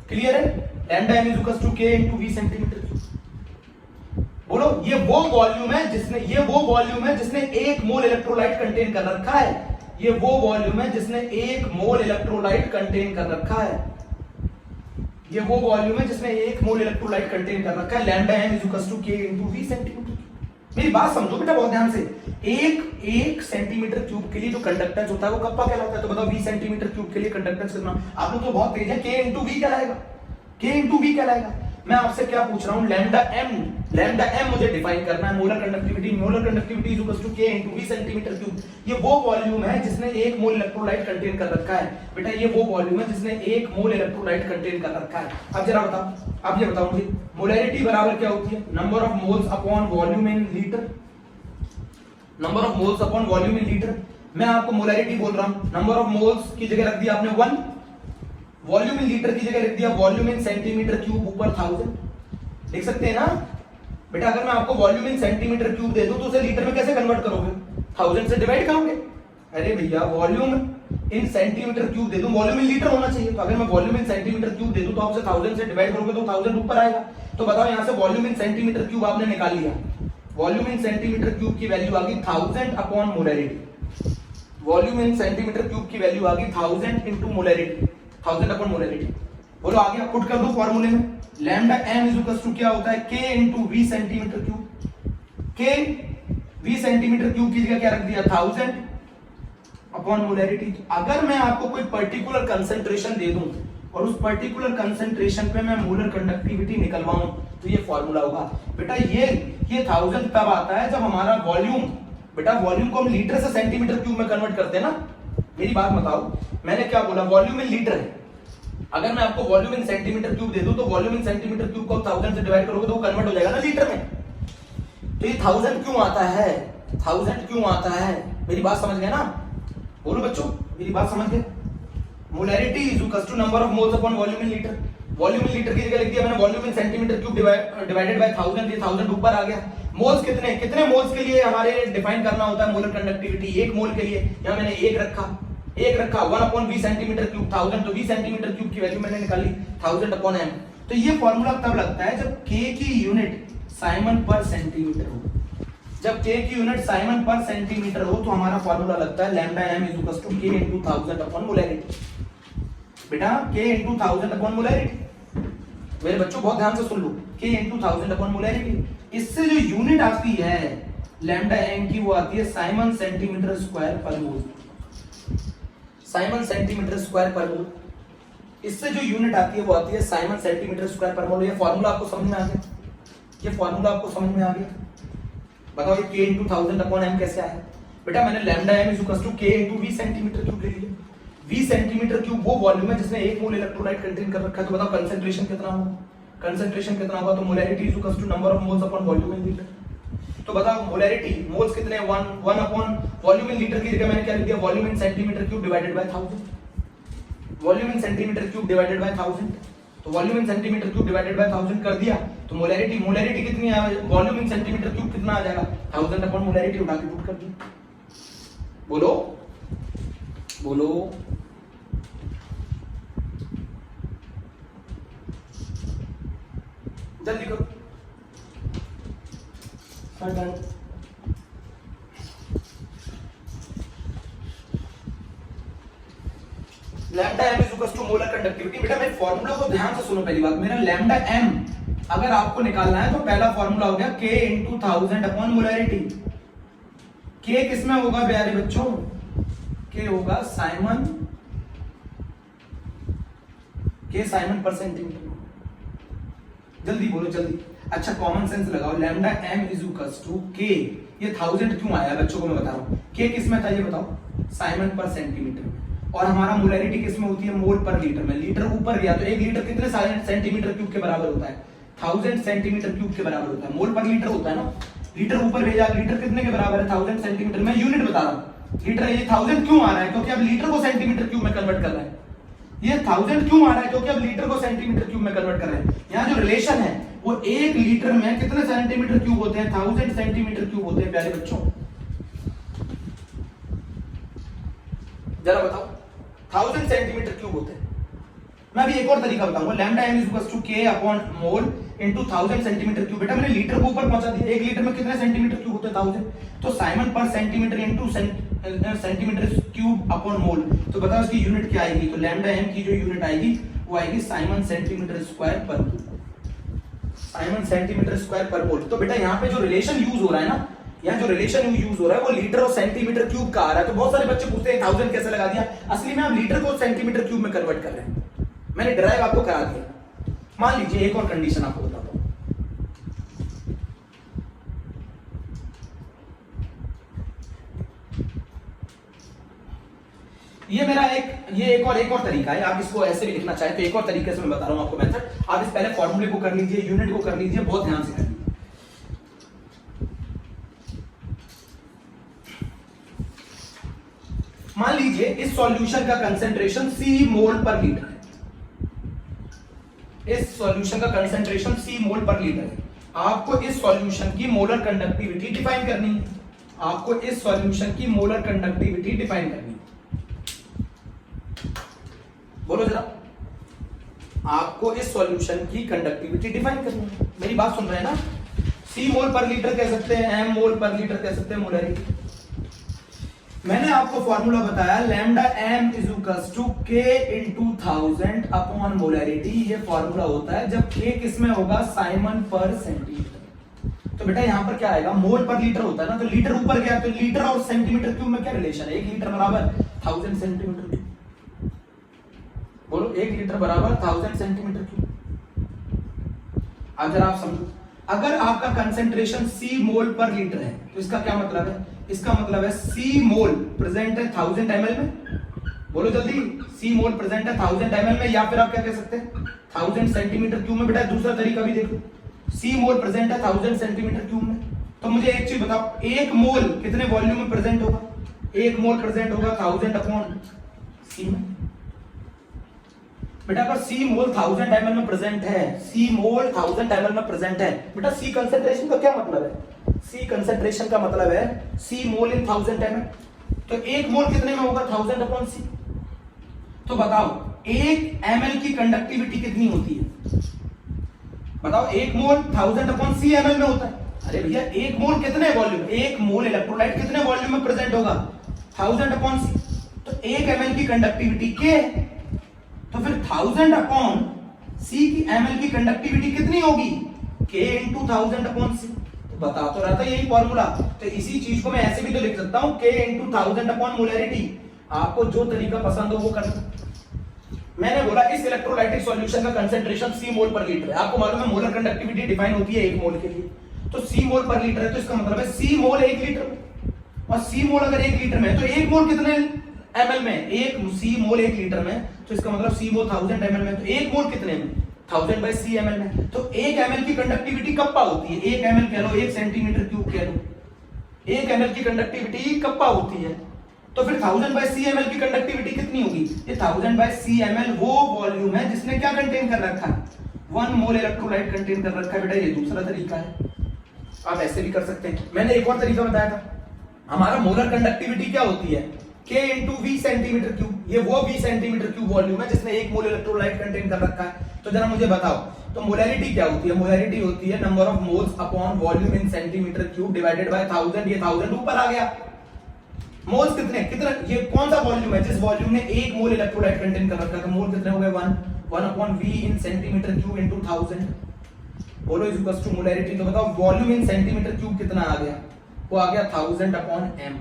S2: क्लियर है? Lambda m is equals to K into V centimetre cube. बोलो ये वो वॉल्यूम है जिसने 1 मोल इलेक्ट्रोलाइट कंटेन कर रखा है। ये वो वॉल्यूम है जिसने 1 मोल इलेक्ट्रोलाइट कंटेन कर रखा है। ये वो वॉल्यूम है जिसने 1 मोल इलेक्ट्रोलाइट कंटेन कर रखा है। Lambda m is equals to K into V centimetre. मेरी बात समझो बेटा बहुत ध्यान से। एक सेंटीमीटर क्यूब के लिए जो कंडक्टेंस होता है वो कप्पा कहलाता है, तो बताओ 20 सेंटीमीटर क्यूब के लिए कंडक्टेंस कितना? आप लोग तो बहुत तेज है, K इंटू V कहलाएगा। K इंटू V कहलाएगा। मैं आपसे क्या पूछ रहा हूं, लैम्डा m मुझे डिफाइन करना है। Molar conductivity is equals to K into V centimetre cube. ये वो वॉल्यूम है जिसने 1 मोल इलेक्ट्रोलाइट कंटेन कर रखा है। बेटा ये वो वॉल्यूम है जिसने 1 मोल इलेक्ट्रोलाइट कंटेन कर रखा है। अब जरा बताओ, अब ये बताओ मुझे, मोलैरिटी बराबर क्या होती है? Number of moles upon volume in litre. Number of moles upon volume in litre. मैं आपको मोलैरिटी बोल रहा हूं, नंबर ऑफ मोल्स की जगह रख दिया आपने 1, वॉल्यूम इन लीटर की जगह लिख दिया वॉल्यूम इन सेंटीमीटर क्यूब ऊपर 1000। लिख सकते हैं ना बेटा? अगर मैं आपको वॉल्यूम इन सेंटीमीटर क्यूब दे दूं तो उसे लीटर में कैसे कन्वर्ट करोगे? 1000 से डिवाइड करोगे। अरे भैया वॉल्यूम इन सेंटीमीटर क्यूब दे दूं, वॉल्यूम इन लीटर होना चाहिए, तो अगर मैं वॉल्यूम इन सेंटीमीटर क्यूब दे दूं तो आप उसे 1000 से डिवाइड करोगे तो 1000 ऊपर आएगा। तो बताओ यहां से वॉल्यूम इन सेंटीमीटर क्यूब आपने निकाल लिया। वॉल्यूम इन सेंटीमीटर क्यूब की वैल्यू आ गई 1000 upon molarity. Volume in centimetre cube की वैल्यू आ गई 1000 इनटू मोलैरिटी, 1000 अपॉन मोलैरिटी। बोलो आ गया, पुट कर दो फॉर्मूले में। Lambda m is equals to क्या होता है? K into V centimetre cube. K V centimetre cube की जगह क्या रख दिया? 1000 अपॉन मोलैरिटी। अगर मैं आपको कोई पर्टिकुलर कंसंट्रेशन दे दूं और उस पर्टिकुलर कंसंट्रेशन पे मैं मोलर कंडक्टिविटी निकलवाऊं तो ये फॉर्मूला होगा। बेटा ये 1000 तब आता है जब हमारा वॉल्यूम, बेटा वॉल्यूम को हम लीटर से सेंटीमीटर क्यूब में कन्वर्ट करते हैं ना। मेरी बात बताओ, मैंने क्या बोला? वॉल्यूम इन लीटर है। अगर मैं आपको वॉल्यूम इन सेंटीमीटर क्यूब दे दूं तो वॉल्यूम इन सेंटीमीटर क्यूब को 1000 से डिवाइड करोगे तो वो कन्वर्ट हो जाएगा ना लीटर में। तो ये 1000 क्यों आता है? 1000 क्यों आता है? मेरी बात समझ गए ना? बोलो बच्चों, मेरी बात समझ गए? Molarity is equal to number of moles upon volume in litre. Volume in litre की जगह लिख दिया मैंने volume in centimetre cube divided by 1000। ये 1000 ऊपर आ गया। मोल्स कितने मोल्स के लिए हमारे डिफाइन करना होता है मोलर कंडक्टिविटी? 1 मोल के लिए यहां मैंने 1 रखा 1 अपॉन V सेंटीमीटर क्यूब 1000, तो V सेंटीमीटर क्यूब की वैल्यू मैंने निकाली 1000 अपॉन m। तो ये फॉर्मूला तब लगता है जब K की यूनिट साइमन पर सेंटीमीटर हो। जब K की यूनिट साइमन पर सेंटीमीटर हो तो हमारा फॉर्मूला लगता है lambda m is equal to K into 1000 upon molarity. बेटा K इंटू 1000 अपॉन मोलैरिटी। मेरे बच्चों बहुत ध्यान से सुन लो, K इंटू 1000 अपॉन मोलैरिटी। इससे जो यूनिट आती है लैम्डा m की वो आती है साइमन सेंटीमीटर स्क्वायर पर मोल। साइमन सेंटीमीटर स्क्वायर पर मोल। इससे जो यूनिट आती है वो आती है साइमन सेंटीमीटर स्क्वायर पर मोल। ये फॉर्मूला आपको समझ में आ गया? ये फॉर्मूला आपको समझ में आ गया? बताओ ये K इंटू 1000 अपॉन m कैसे आया? बेटा मैंने lambda m is equal to K into V centimetre cube ले लिया। V सेंटीमीटर क्यूब वो वॉल्यूम है जिसने 1 मोल इलेक्ट्रोलाइट कंटेन कर रखा है। तो बताओ कंसंट्रेशन कितना होगा? कंसंट्रेशन कितना होगा? तो molarity is equal to number of moles upon volume in litre. तो बताओ मोलैरिटी मोल्स कितने? 1 अपॉन वॉल्यूम इन लीटर की जगह मैंने क्या लिख दिया? Volume in centimetre cube divided by 1000। Volume in centimetre cube divided by 1000। तो volume in centimetre cube divided by 1000 कर दिया तो मोलैरिटी कितनी आ? वॉल्यूम इन सेंटीमीटर क्यूब कितना आ जाएगा? 1000 अपॉन मोलैरिटी उठा के पुट कर दिया। बोलो बोलो जल्दी करो। Lambda m is equal to molar conductivity. बेटा मेरे फॉर्मूला को ध्यान से सुनो। पहली बात, मेरा लैम्डा m अगर आपको निकालना है तो पहला फॉर्मूला हो गया K into 1000 upon molarity. K किसमें होगा प्यारे बच्चों? K होगा साइमन के साइमन पर सेंटीमीटर। जल्दी बोलो जल्दी। अच्छा कॉमन सेंस लगाओ, lambda M is equals to K, ये 1000 क्यों आया बच्चों को मैं बता रहा हूँ। के किस में था ये बताओ, साइमन पर सेंटीमीटर में, और हमारा मोलैरिटी किस में होती है, मोल पर लीटर में। लीटर ऊपर गया तो 1 लीटर कितने सेंटीमीटर क्यूब के बराबर होता है, 1000 सेंटीमीटर क्यूब के बराबर होता है। मोल पर लीटर होता है ना, लीटर ऊपर भेजा, लीटर कितने के बराबर है, 1000 सेंटीमीटर। मैं यूनिट बता रहा हूँ, लीटर। ये 1000 क्यों आ रहा है, क्योंकि अब लीटर को सेंटीमीटर क्यूब में कन्वर्ट कर रहे हैं। ये 1000 क्यों आ रहा है, क्योंकि अब लीटर को सेंटीमीटर क्यूब में कन्वर्ट कर रहे हैं। यहाँ जो रिलेशन है वो 1 लीटर में कितने सेंटीमीटर क्यूब होते हैं, 1000 सेंटीमीटर क्यूब होते हैं प्यारे बच्चों। जरा बताओ, 1000 सेंटीमीटर क्यूब होते हैं। मैं अभी एक और तरीका बताऊंगा, lambda M is equals to K upon mole into 1000 centimetre cube. बेटा मैंने लीटर को ऊपर पहुंचा दिया, 1 लीटर में कितने सेंटीमीटर क्यूब होते हैं, 1000। तो साइमन पर centimetre into centimetre cube upon mole. तो बताओ इसकी यूनिट क्या आएगी, तो लैम्डा एम की जो यूनिट आएगी वो आएगी साइमन सेंटीमीटर स्क्वायर पर मोल, साइमन सेंटीमीटर स्क्वायर पर मोल। तो बेटा यहाँ पे जो रिलेशन यूज हो रहा है ना, यहाँ जो रिलेशन यूज हो रहा है वो लीटर और सेंटीमीटर क्यूब का आ रहा है। तो बहुत सारे बच्चे पूछते हैं 1000 कैसे लगा दिया, असली में आप लीटर को सेंटीमीटर क्यूब में कन्वर्ट कर रहे हैं। मैंने ड्राइव आपको करा दिया। मान लीजिए एक और कंडीशन आपको बताता हूं, ये मेरा एक और तरीका है। आप इसको ऐसे भी लिखना चाहे तो एक और तरीके से मैं बता रहा हूं आपको मेथड। आप इस पहले फॉर्मूले को कर लीजिए, यूनिट को कर लीजिए, बहुत ध्यान से कर लीजिए। मान लीजिए इस सॉल्यूशन का कंसेंट्रेशन C मोल पर लीटर है, इस सॉल्यूशन का कंसेंट्रेशन C मोल पर लीटर है। आपको इस सॉल्यूशन की मोलर कंडक्टिविटी डिफाइन करनी है, आपको इस सॉल्यूशन की मोलर कंडक्टिविटी डिफाइन करनी है। बोलो जरा, आपको इस सॉल्यूशन की कंडक्टिविटी डिफाइन करनी है। मेरी बात सुन रहे हैं ना, C मोल पर लीटर कह सकते हैं, M मोल पर लीटर कह सकते हैं, मोलैरिटी। मैंने आपको फॉर्मूला बताया lambda M is equals to K into 1000 upon molarity. ये फॉर्मूला होता है जब के किसमें होगा, साइमन पर सेंटीमीटर। तो बेटा यहां पर क्या आएगा, मोल पर लीटर होता है ना, तो लीटर ऊपर गया तो लीटर और सेंटीमीटर क्यूब में क्या रिलेशन है, 1 लीटर बराबर 1000 सेंटीमीटर क्यूब। बोलो 1 लीटर बराबर 1000 सेंटीमीटर क्यूब। अब जरा आप समझो, अगर आपका कंसेंट्रेशन C मोल पर लीटर है तो इसका क्या मतलब है, इसका मतलब है C मोल प्रेजेंट है 1000 ml में। बोलो जल्दी, C मोल प्रेजेंट है 1000 ml में, या फिर आप क्या कह सकते हैं 1000 सेंटीमीटर क्यूब में। बेटा दूसरा तरीका भी देखो, C मोल प्रेजेंट है 1000 सेंटीमीटर क्यूब में। तो मुझे एक चीज बताओ, 1 मोल कितने वॉल्यूम में प्रेजेंट होगा, 1 मोल प्रेजेंट होगा 1000 अपॉन C में। बेटा अगर C मोल 1000 ml में प्रेजेंट है, C मोल 1000 ml में प्रेजेंट है, बेटा C कंसेंट्रेशन का क्या मतलब है, C कंसेंट्रेशन का मतलब है C मोल इन 1000 ml। तो 1 मोल कितने में होगा, 1000 अपॉन C। तो बताओ 1 ml की कंडक्टिविटी कितनी होती है, बताओ 1 मोल 1000 अपॉन C ml में होता है। अरे भैया 1 मोल कितने वॉल्यूम, 1 मोल इलेक्ट्रोलाइट कितने वॉल्यूम में प्रेजेंट होगा, 1000 अपॉन C। तो 1 ml की कंडक्टिविटी K, तो फिर 1000 अपॉन C की ml की कंडक्टिविटी कितनी होगी, K इंटू 1000 अपॉन C। बता तो रहा था यही फॉर्मूला। तो इसी चीज को मैं ऐसे भी तो लिख सकता हूं, K इंटू 1000 अपॉन मोलैरिटी। आपको जो तरीका पसंद हो वो करना। मैंने बोला इस इलेक्ट्रोलाइटिक सॉल्यूशन का कंसेंट्रेशन C मोल पर लीटर है। आपको मालूम है मोलर कंडक्टिविटी डिफाइन होती है 1 मोल के लिए, तो C मोल पर लीटर है, तो इसका मतलब है C मोल 1 लीटर में, और C मोल अगर 1 लीटर में है तो 1 मोल कितने ml में, 1 C मोल 1 लीटर में, तो इसका मतलब C मोल 1000 ml में, तो 1 मोल कितने में, 1000 by C ml में। तो 1 ml की कंडक्टिविटी कब पा होती है, 1 ml कह लो, 1 सेंटीमीटर क्यूब कह लो, 1 ml की कंडक्टिविटी कब पा होती है। तो फिर 1000 by C ml की कंडक्टिविटी कितनी होगी, ये 1000 by C ml वो वॉल्यूम है जिसने क्या कंटेन कर रखा है, 1 मोल इलेक्ट्रोलाइट कंटेन कर रखा है। बेटा ये दूसरा तरीका है, आप ऐसे भी कर सकते हैं। मैंने एक और तरीका बताया था, हमारा मोलर कंडक्टिविटी क्या होती है, K into V centimetre cube. ये वो V सेंटीमीटर क्यूब वॉल्यूम है जिसने 1 मोल इलेक्ट्रोलाइट कंटेन कर रखा है। तो जरा मुझे बताओ, तो मोलैरिटी क्या होती है, मोलैरिटी होती है number of moles upon volume in centimetre cube divided by 1000। ये 1000 ऊपर आ गया, मोल्स कितने कितना, ये कौन सा वॉल्यूम है जिस वॉल्यूम ने 1 मोल इलेक्ट्रोलाइट कंटेन कर रखा है, तो मोल कितने हो गए 1 upon V in centimetre cube into 1000। बोलो इज इक्वल्स टू मोलैरिटी। तो बताओ वॉल्यूम इन सेंटीमीटर क्यूब कितना आ गया, वो आ गया 1000 अपॉन m।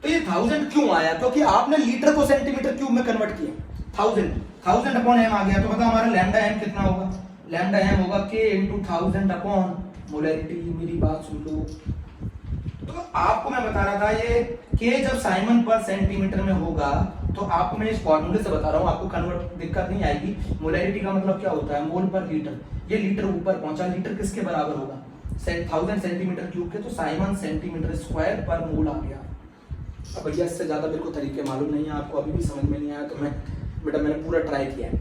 S2: तो ये 1000 क्यों आया, क्योंकि आपने लीटर को सेंटीमीटर क्यूब में कन्वर्ट किया। 1000 1000 अपॉन m आ गया, तो बताओ हमारा लैम्डा m कितना होगा? लैम्डा m होगा k इंटू 1000 अपॉन मोलैरिटी। मेरी बात सुन लो, तो आपको मैं बता रहा था ये k जब साइमन पर सेंटीमीटर में होगा, तो आपको मैं इस फॉर्मूले से बता रहा हूँ, आपको कन्वर्ट दिक्कत नहीं आएगी। मोलैरिटी का मतलब क्या होता है? मोल पर लीटर। ये लीटर ऊपर पहुंचा, लीटर किसके बराबर होगा? 1000 सेंटीमीटर क्यूब के, तो साइमन सेंटीमीटर स्क्वायर पर मोल आ गया। अब भैया इससे ज्यादा मेरे को तरीके मालूम नहीं है, आपको अभी भी समझ में नहीं आया तो मैंने पूरा ट्राई किया है।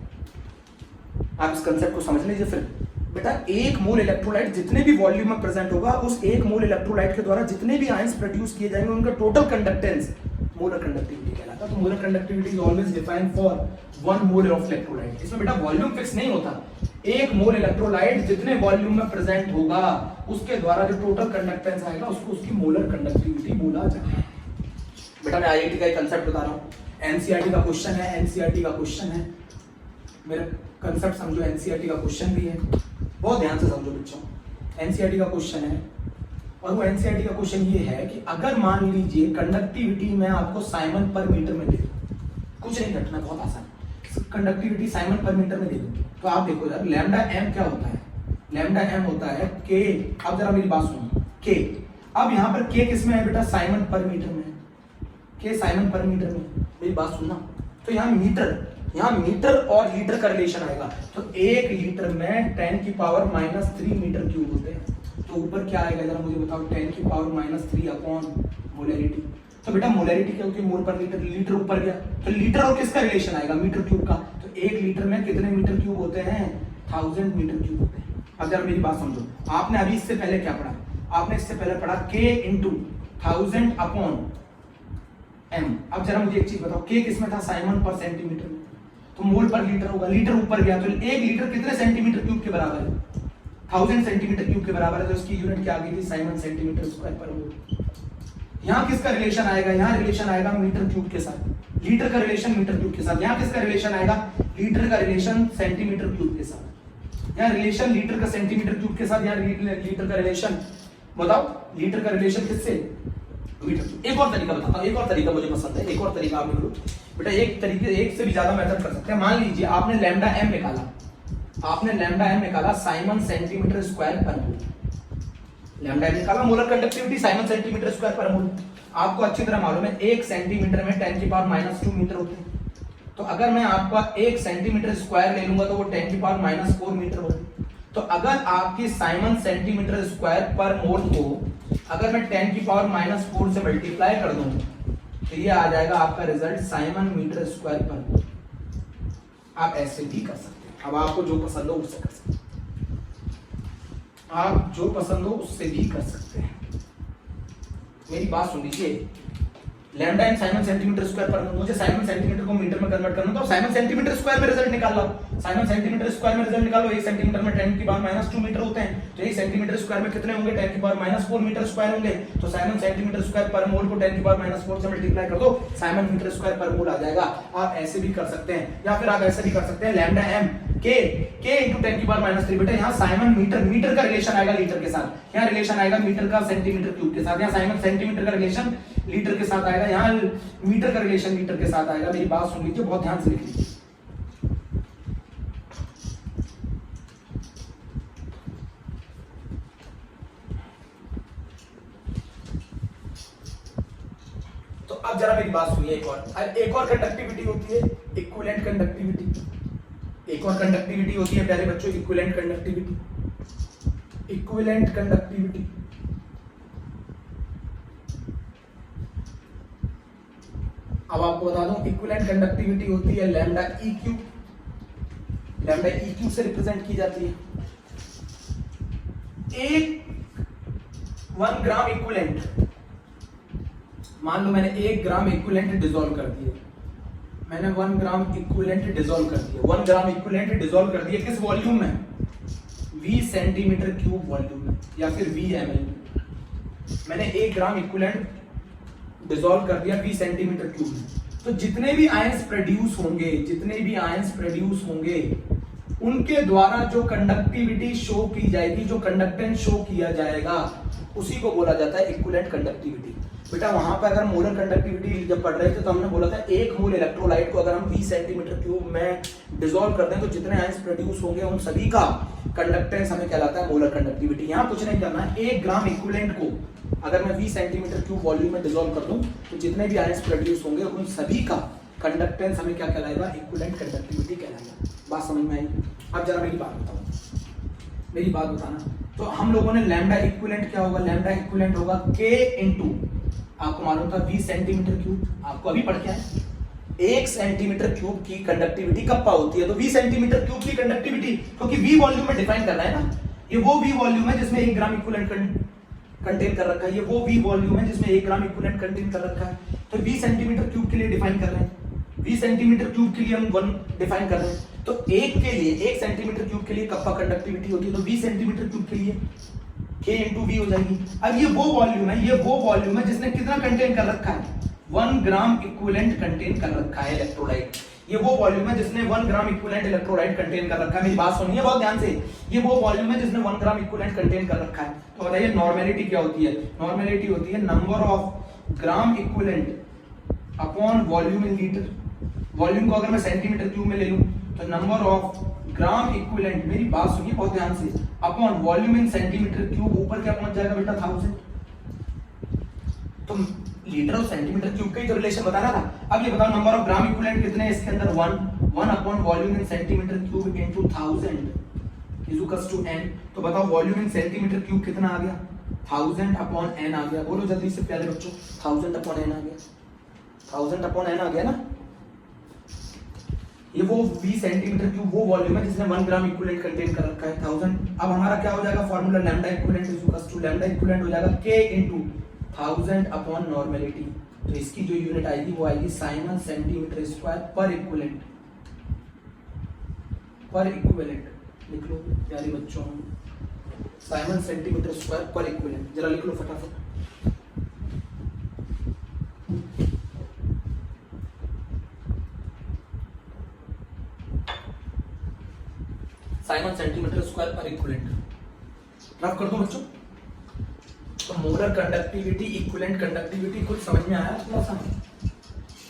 S2: आप इस कंसेप्ट को समझ लीजिए। फिर बेटा एक मोल इलेक्ट्रोलाइट जितने भी वॉल्यूम में प्रेजेंट होगा, उस एक मोल इलेक्ट्रोलाइट के द्वारा जितने भी आयंस प्रोड्यूस किए जाएंगे, उनका टोटल कंडक्टेंस मोलर कंडक्टिविटी कहलाता है। तो molar conductivity is always defined for 1 mole of electrolyte. इसमें बेटा वॉल्यूम फिक्स नहीं होता, एक मोल इलेक्ट्रोलाइट जितने वॉल्यूम में प्रेजेंट होगा, उसके द्वारा जो टोटल कंडक्टेंस आएगा, उसको उसकी मोलर कंडक्टिविटी बोला जाता है। बेटा मैं आईआईटी का एक कंसेप्ट बता रहा हूँ, एनसीईआरटी का क्वेश्चन है, एनसीईआरटी का क्वेश्चन है, मेरा कंसेप्ट समझो, एनसीईआरटी का क्वेश्चन भी है, बहुत ध्यान से समझो बच्चों। एनसीईआरटी का क्वेश्चन है, और वो एनसीईआरटी का क्वेश्चन ये है कि अगर मान लीजिए कंडक्टिविटी में आपको साइमन पर मीटर में दे दूं, कुछ नहीं घटना, बहुत आसान, कंडक्टिविटी साइमन पर मीटर में दे दूं, तो आप देखो यार लैम्डा एम क्या होता है? लैम्डा एम होता है के। अब जरा मेरी बात सुनो, के, अब यहाँ पर के किस में है बेटा? साइमन पर मीटर में, के साइमन पर मीटर में। मेरी बात सुनना, तो यहाँ मीटर और लीटर का रिलेशन आएगा, तो 1 लीटर में 10 की पावर -3 मीटर क्यूब होते हैं। तो ऊपर क्या आएगा जरा मुझे बताओ? 10 की पावर -3 अपॉन मोलैरिटी। तो बेटा मोलैरिटी क्या होती है? मोल पर लीटर, लीटर ऊपर गया, तो लीटर और किसका रिलेशन आएगा? मीटर क्यूब का। तो 1 लीटर में कितने मीटर क्यूब होते हैं? 1000 मीटर क्यूब होते हैं। अब जरा मेरी बात समझो, आपने अभी इससे पहले क्या पढ़ा? आपने इससे पहले पढ़ा k इंटू 1000 अपॉन m। अब जरा मुझे एक चीज बताओ, k किसमें था? साइमन पर सेंटीमीटर में, तो मोल पर लीटर होगा, लीटर ऊपर गया, तो 1 लीटर कितने सेंटीमीटर क्यूब के बराबर है? 1000 सेंटीमीटर क्यूब के बराबर है, तो इसकी यूनिट क्या आ गई थी? साइमन सेंटीमीटर स्क्वायर पर मोल। यहाँ किसका रिलेशन आएगा? यहाँ रिलेशन आएगा मीटर क्यूब के साथ, लीटर का रिलेशन मीटर क्यूब के साथ। यहाँ किसका रिलेशन आएगा? लीटर का रिलेशन सेंटीमीटर क्यूब के साथ। यहाँ रिलेशन लीटर का सेंटीमीटर क्यूब के साथ, यहाँ लीटर का रिलेशन, बताओ लीटर का रिलेशन किससे? Metre cube. एक और तरीका बताता हूँ, एक और तरीका मुझे पसंद है, एक और तरीका आप निकालो बेटा। एक तरीके, एक से भी ज्यादा मेथड कर सकते हैं। मान लीजिए आपने लैम्डा एम निकाला, आपने लैम्डा एम निकाला साइमन सेंटीमीटर स्क्वायर पर मोल। लैम्डा एम निकाला, molar conductivity Simon centimetre square per मोल। आपको अच्छी तरह मालूम है 1 सेंटीमीटर में 10 की पावर -2 मीटर होते हैं। तो अगर मैं आपका 1 सेंटीमीटर स्क्वायर ले लूंगा, तो वो 10 की पावर -4 मीटर होते। तो अगर आपकी साइमन सेंटीमीटर स्क्वायर पर मोल को अगर मैं 10 की पावर -4 से मल्टीप्लाई कर दूं, तो ये आ जाएगा आपका result Simon metre square per मोल। आप ऐसे भी कर सकते हैं, अब आपको जो पसंद हो उससे कर सकते हैं, आप जो पसंद हो उससे भी कर सकते हैं। मेरी बात सुन लीजिए, lambda M siemens centimetre square per mole, मुझे साइमन सेंटीमीटर को मीटर में कन्वर्ट करना, तो साइमन सेंटीमीटर स्क्वायर में रिजल्ट निकाल लो। साइमन सेंटीमीटर स्क्वायर में रिजल्ट निकालो, 1 सेंटीमीटर में 10 की पावर -2 मीटर होते हैं, तो 1 सेंटीमीटर स्क्वायर में कितने होंगे? 10 की पावर -4 मीटर स्क्वायर होंगे। तो साइमन सेंटीमीटर स्क्वायर पर मोल को 10 की पावर -4 से मल्टीप्लाई कर दो, साइमन मीटर स्क्वायर पर मोल आ जाएगा। आप ऐसे भी कर सकते हैं, या फिर आप ऐसे भी कर सकते हैं, लैम्डा एम के इंटू 10 की पावर -3। बेटा यहाँ साइमन मीटर का रिलेशन आएगा लीटर के साथ, यहाँ रिलेशन आएगा मीटर का सेंटीमीटर क्यूब के साथ, यहाँ साइमन सेंटीमीटर का रिलेशन लीटर के साथ आएगा, यहाँ मीटर का रिलेशन मीटर के साथ आएगा। मेरी बात सुन लीजिए, बहुत ध्यान से लिख लीजिए। तो अब जरा मेरी बात सुनिए, एक और कंडक्टिविटी होती है इक्विवेलेंट कंडक्टिविटी। एक और कंडक्टिविटी होती है प्यारे बच्चों इक्विवेलेंट कंडक्टिविटी। इक्विवेलेंट कंडक्टिविटी अब आपको बता दूं, इक्विवेलेंट कंडक्टिविटी होती है lambda E Q. Lambda E Q से रिप्रेजेंट की जाती है। एक 1 ग्राम इक्विवेलेंट, मान लो मैंने 1 ग्राम इक्विवेलेंट डिसॉल्व कर दिए, मैंने 1 ग्राम इक्विवेलेंट डिसॉल्व कर दिया, 1 ग्राम इक्विवेलेंट डिसॉल्व कर दिया किस वॉल्यूम में? 20 सेंटीमीटर क्यूब वॉल्यूम में, या फिर 20 ml में। मैंने 1 ग्राम इक्विवेलेंट डिसॉल्व कर दिया 20 सेंटीमीटर क्यूब में। तो जितने भी आयंस प्रोड्यूस होंगे, उनके द्वारा जो कंडक्टिविटी शो की जाएगी, जो कंडक्टेंस शो किया जाएगा, उसी को बोला जाता है इक्विवेलेंट कंडक्टिविटी। बेटा वहां पे अगर मोलर कंडक्टिविटी जब पढ़ रहे थे तो हमने बोला था एक मोल इलेक्ट्रोलाइट को अगर हम 20 सेंटीमीटर क्यूब में डिसॉल्व कर दें तो जितने आयंस प्रोड्यूस होंगे उन सभी का कंडक्टेंस हमें कहलाता है मोलर कंडक्टिविटी। यहाँ कुछ नहीं करना है, 1 ग्राम इक्विवेलेंट को अगर मैं 20 सेंटीमीटर क्यूब वॉल्यूम में डिसॉल्व कर दूं तो जितने भी आयंस प्रोड्यूस होंगे उन सभी का कंडक्टेंस हमें क्या कहलाएगा, इक्विवेलेंट कंडक्टिविटी कहलाएगा। बात समझ में आई? अब जरा मेरी बात बताओ, मेरी बात बताना। तो हम लोगों ने लैम्डा इक्विवेलेंट क्या होगा, लैम्डा इक्विवेलेंट होगा K इंटू, आपको मालूम था 20 सेंटीमीटर क्यूब, आपको अभी पढ़ के आए 1 सेंटीमीटर क्यूब की कंडक्टिविटी कब होती है, तो 20 सेंटीमीटर क्यूब की कंडक्टिविटी, क्योंकि V वॉल्यूम में डिफाइन करना है ना, ये वो V वॉल्यूम है जिसमें 1 ग्राम इक्विवेलेंट कंटेन कर रखा है, ये वो V वॉल्यूम है जिसमें 1 ग्राम इक्विवेलेंट कंटेन कर रखा है। तो 20 सेंटीमीटर क्यूब के लिए डिफाइन कर रहे हैं, 20 सेंटीमीटर क्यूब के लिए हम 1 डिफाइन कर रहे हैं। तो 1 के लिए 1 सेंटीमीटर क्यूब के लिए कब का कंडक्टिविटी होती है, तो 20 सेंटीमीटर क्यूब के लिए K इंटू V हो जाएगी। अब ये वो वॉल्यूम है, ये वो वॉल्यूम है जिसने कितना कंटेन कर रखा है, 1 ग्राम इक्विवेलेंट कंटेन कर रखा है इलेक्ट्रोलाइट। ये वो वॉल्यूम है जिसने 1 ग्राम इक्विवेलेंट इलेक्ट्रोलाइट कंटेन कर रखा है। मेरी बात सुनिए बहुत ध्यान से, ये वो वॉल्यूम है जिसने 1 ग्राम इक्विवेलेंट कंटेन कर रखा है। तो बताइए नॉर्मेलिटी क्या होती है, नॉर्मेलिटी होती है number of gram equivalent upon volume in litre. Volume को अगर मैं सेंटीमीटर क्यूब में ले लूं तो नंबर ऑफ ग्राम इक्विवेलेंट, मेरी बात सुनिए बहुत ध्यान से, upon volume in centimetre cube, ऊपर क्या पहुंच जाएगा बेटा 1000। तो लीटर और सेंटीमीटर क्यूब का ही तो रिलेशन बताना था। अब ये बताओ नंबर ऑफ ग्राम इक्विवेलेंट कितने हैं इसके अंदर, 1 upon volume in centimetre cube into 1000 is equals to n। तो बताओ वॉल्यूम इन सेंटीमीटर क्यूब कितना आ गया, 1000 अपॉन n आ गया। बोलो जल्दी से प्यारे बच्चों, 1000 अपॉन n आ गया, 1000 अपॉन n आ गया ना। ये वो 20 सेंटीमीटर क्यूब वो वॉल्यूम है जिसने 1 ग्राम इक्विवेलेंट कंटेन कर रखा है, 1000। अब हमारा क्या हो जाएगा formula, lambda equivalent is equals to, lambda equivalent हो जाएगा K इनटू 1000 अपॉन नॉर्मेलिटी। तो इसकी जो यूनिट आएगी वो आएगी साइमन सेंटीमीटर स्क्वायर पर इक्विवेलेंट, पर इक्विवेलेंट लिख लो प्यारे बच्चों, साइमन सेंटीमीटर स्क्वायर पर इक्विवेलेंट, जरा लिख लो फटाफट। साइमन सेंटीमीटर स्क्वायर पर इक्विवेलेंट रफ कर दो बच्चों। तो मोलर कंडक्टिविटी, इक्विवेलेंट कंडक्टिविटी कुछ समझ में आया थोड़ा सा?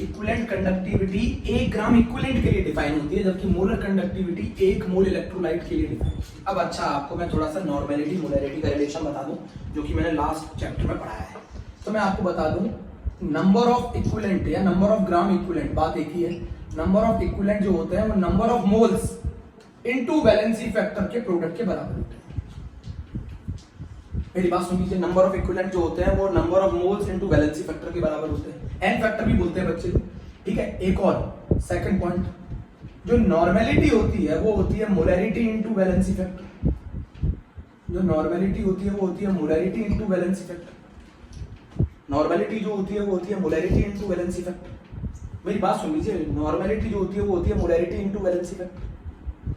S2: इक्विवेलेंट कंडक्टिविटी 1 ग्राम इक्विवेलेंट के लिए डिफाइन होती है, जबकि मोलर कंडक्टिविटी 1 मोल इलेक्ट्रोलाइट के लिए डिफाइन। अब अच्छा आपको मैं थोड़ा सा नॉर्मेलिटी मोलैरिटी का रिलेशन बता दूं जो कि मैंने लास्ट चैप्टर में पढ़ाया है। तो मैं आपको बता दूं नंबर ऑफ इक्विवेलेंट या नंबर ऑफ ग्राम इक्विवेलेंट, बात एक ही है। नंबर ऑफ इक्विवेलेंट जो होते हैं वो number of moles into valency factor के प्रोडक्ट के बराबर होते हैं। मेरी बात सुन लीजिए, नंबर ऑफ इक्विवेलेंट जो होते हैं वो number of moles into valency factor के बराबर होते हैं, एन फैक्टर भी बोलते हैं बच्चे, ठीक है। एक और सेकंड पॉइंट, जो नॉर्मेलिटी होती है वो होती है मोलैरिटी इनटू वैलेंसी फैक्टर। जो नॉर्मेलिटी होती है वो होती है molarity into valency factor. Normality जो होती है वो होती है मोलैरिटी इनटू वैलेंसी फैक्टर। मेरी बात सुन लीजिए, नॉर्मेलिटी जो होती है वो होती है मोलैरिटी इनटू वैलेंसी फैक्टर।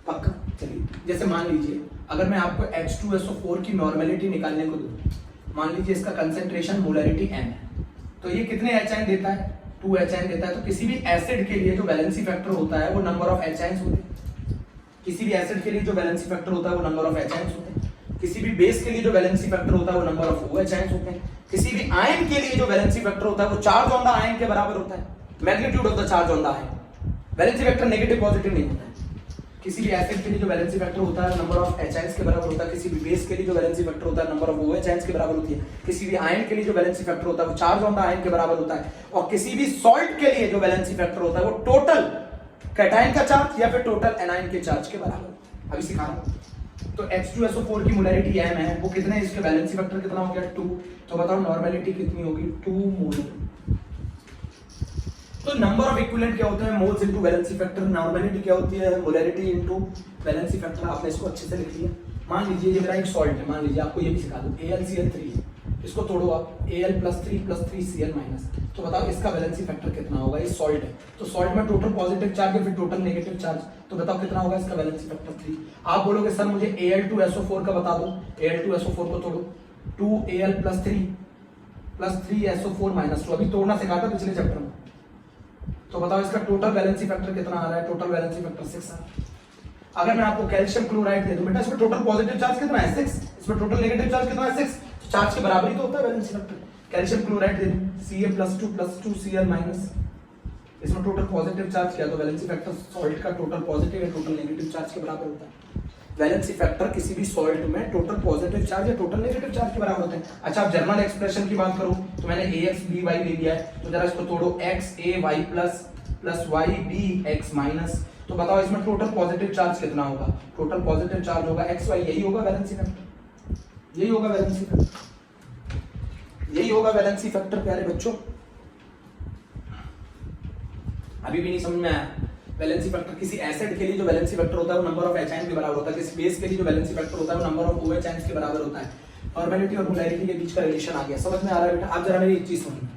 S2: पक्का? चलिए जैसे मान लीजिए अगर मैं आपको H2SO4 की नॉर्मेलिटी निकालने को दूं, मान लीजिए इसका कंसेंट्रेशन मोलैरिटी n है, तो ये कितने HN देता है, 2 HN देता है। तो किसी भी एसिड के लिए जो वैलेंसी फैक्टर होता है वो नंबर ऑफ HNs होते हैं। किसी भी एसिड के लिए जो वैलेंसी फैक्टर होता है वो नंबर ऑफ HNs होते हैं। किसी भी बेस के लिए जो वैलेंसी फैक्टर होता है वो नंबर ऑफ OHNs होते हैं। किसी भी आयन के लिए जो वैलेंसी फैक्टर होता है वो चार्ज ऑन द आयन के बराबर होता है, magnitude of the charge on the ion. Valency factor negative positive नहीं होता है। किसी भी एसिड के लिए जो वैलेंसी फैक्टर होता है नंबर ऑफ HNs के बराबर होता है। किसी भी बेस के लिए जो वैलेंसी फैक्टर होता है नंबर ऑफ OHNs के बराबर होती है। किसी भी आयन के लिए जो वैलेंसी फैक्टर होता है वो चार्ज ऑन द आयन के बराबर होता है। और किसी भी सॉल्ट के लिए जो वैलेंसी फैक्टर होता है वो टोटल कैटायन का चार्ज या फिर टोटल एनायन के चार्ज के बराबर। अभी सिखा रहा हूं। तो H2SO4 की मोलैरिटी m है, वो कितने, इसके वैलेंसी फैक्टर कितना हो गया 2। तो बताओ नॉर्मेलिटी कितनी होगी, 2 मोल। तो नंबर ऑफ इक्विवेलेंट क्या होते हैं, moles into valency factor. Normality क्या होती है, मोलैरिटी इनटू वैलेंसी फैक्टर। आपने इसको अच्छे से लिख लिया। मान लीजिए ये मेरा एक सॉल्ट है, मान लीजिए आपको ये भी सिखा दूं, AlCl3 है, इसको तोड़ो आप, Al+3+3Cl-। तो बताओ इसका वैलेंसी फैक्टर कितना होगा, ये सॉल्ट है। तो सॉल्ट में टोटल पॉजिटिव चार्ज है फिर टोटल नेगेटिव चार्ज, तो बताओ कितना होगा इसका वैलेंसी फैक्टर 3। आप बोलोगे सर मुझे Al2SO4 का बता दो, Al2SO4 को तोड़ो, 2Al+3+3SO4-2, अभी तोड़ना सिखा था पिछले चैप्टर में। तो बताओ इसका टोटल वैलेंसी फैक्टर कितना आ रहा है, टोटल वैलेंसी फैक्टर 6 आ रहा है। अगर मैं आपको कैल्शियम क्लोराइड दे दूं, बेटा इसमें टोटल पॉजिटिव चार्ज कितना है 6, इसमें टोटल नेगेटिव चार्ज कितना है 6, तो चार्ज के बराबर ही तो होता है वैलेंसी फैक्टर। कैल्शियम क्लोराइड दे दूं Ca+2+2Cl-, इसमें टोटल पॉजिटिव चार्ज किया तो वैलेंसी फैक्टर सॉल्ट का टोटल पॉजिटिव या टोटल नेगेटिव चार्ज के बराबर होता है। वैलेंसी फैक्टर किसी भी सॉल्ट में टोटल पॉजिटिव चार्ज या टोटल नेगेटिव चार्ज के बराबर होते हैं। अच्छा, अब जर्नल एक्सप्रेशन की बात करूं तो मैंने AX/BY ले लिया है, तो जरा इसको तोड़ो XAY प्लस YBX माइनस, तो बताओ इसमें टोटल पॉजिटिव चार्ज कितना होगा? टोटल पॉजिटिव चार्ज होगा XY, यही होगा वैलेंसी फैक्टर, यही होगा वैलेंसी फैक्टर, यही होगा वैलेंसी फैक्टर प्यारे बच्चों। अभी भी नहीं समझ में आया? वैलेंसी फैक्टर किसी एसिड के लिए जो वैलेंसी फैक्टर होता है वो नंबर ऑफ H के बराबर होता है, किसी बेस के लिए जो वैलेंसी फैक्टर होता है वो नंबर ऑफ OH के बराबर होता है। नॉर्मेलिटी और मोलैरिटी के बीच का रिलेशन आ गया, समझ में आ रहा है बेटा? आप जरा मेरी एक चीज सुनिए।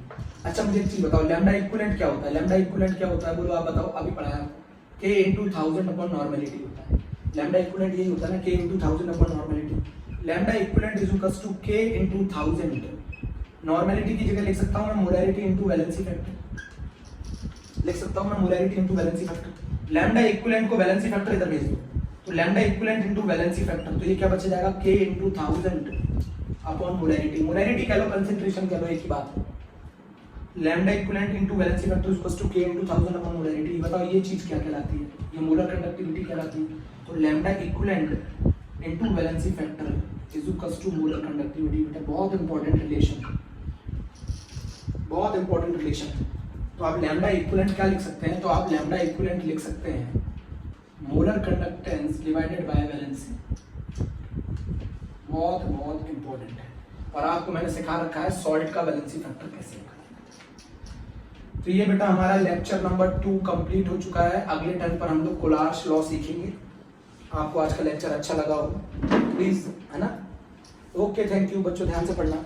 S2: अच्छा मुझे एक चीज बताओ, लैम्डा इक्विवेलेंट क्या होता है? लैम्डा इक्विवेलेंट क्या होता है बोलो आप बताओ, अभी पढ़ाया आपको। K × 1000 अपॉन नॉर्मेलिटी होता है। लैम्डा इक्विवेलेंट यही होता है ना, K × 1000 upon normality. Lambda equivalent is equals to K × 1000। Normality की जगह लिख सकता हूं मैं मोलैरिटी इनटू वैलेंसी फैक्टर, लिख सकता हूं मैं molarity into valency factor. Lambda equivalent को वैलेंसी फैक्टर इधर भेज दो, तो lambda equivalent into valency factor, तो ये क्या बच जाएगा? K × 1000 upon molarity. मोलैरिटी कह लो, कंसंट्रेशन कह लो, एक ही बात है। Lambda equivalent into valency factor equals to K × 1000 upon molarity. बताओ ये चीज क्या कहलाती है? ये मोलर कंडक्टिविटी कहलाती है। तो lambda equivalent into valency factor is equals to molar conductivity. बेटा बहुत इंपॉर्टेंट रिलेशन, बहुत इंपॉर्टेंट रिलेशन। तो आप लैम्डा इक्विवेलेंट क्या लिख सकते हैं? तो आप लैम्डा इक्विवेलेंट लिख सकते हैं molar conductance divided by valency. बहुत बहुत इंपॉर्टेंट है। और आपको मैंने सिखा रखा है सॉल्ट का वैलेंसी फैक्टर कैसे निकालें। तो ये बेटा हमारा लेक्चर नंबर 2 कंप्लीट हो चुका है। अगले टर्म पर हम लोग कोलार्स लॉ सीखेंगे। आपको आज का लेक्चर अच्छा लगा हो प्लीज, है ना? ओके, थैंक यू बच्चों, ध्यान से पढ़ना।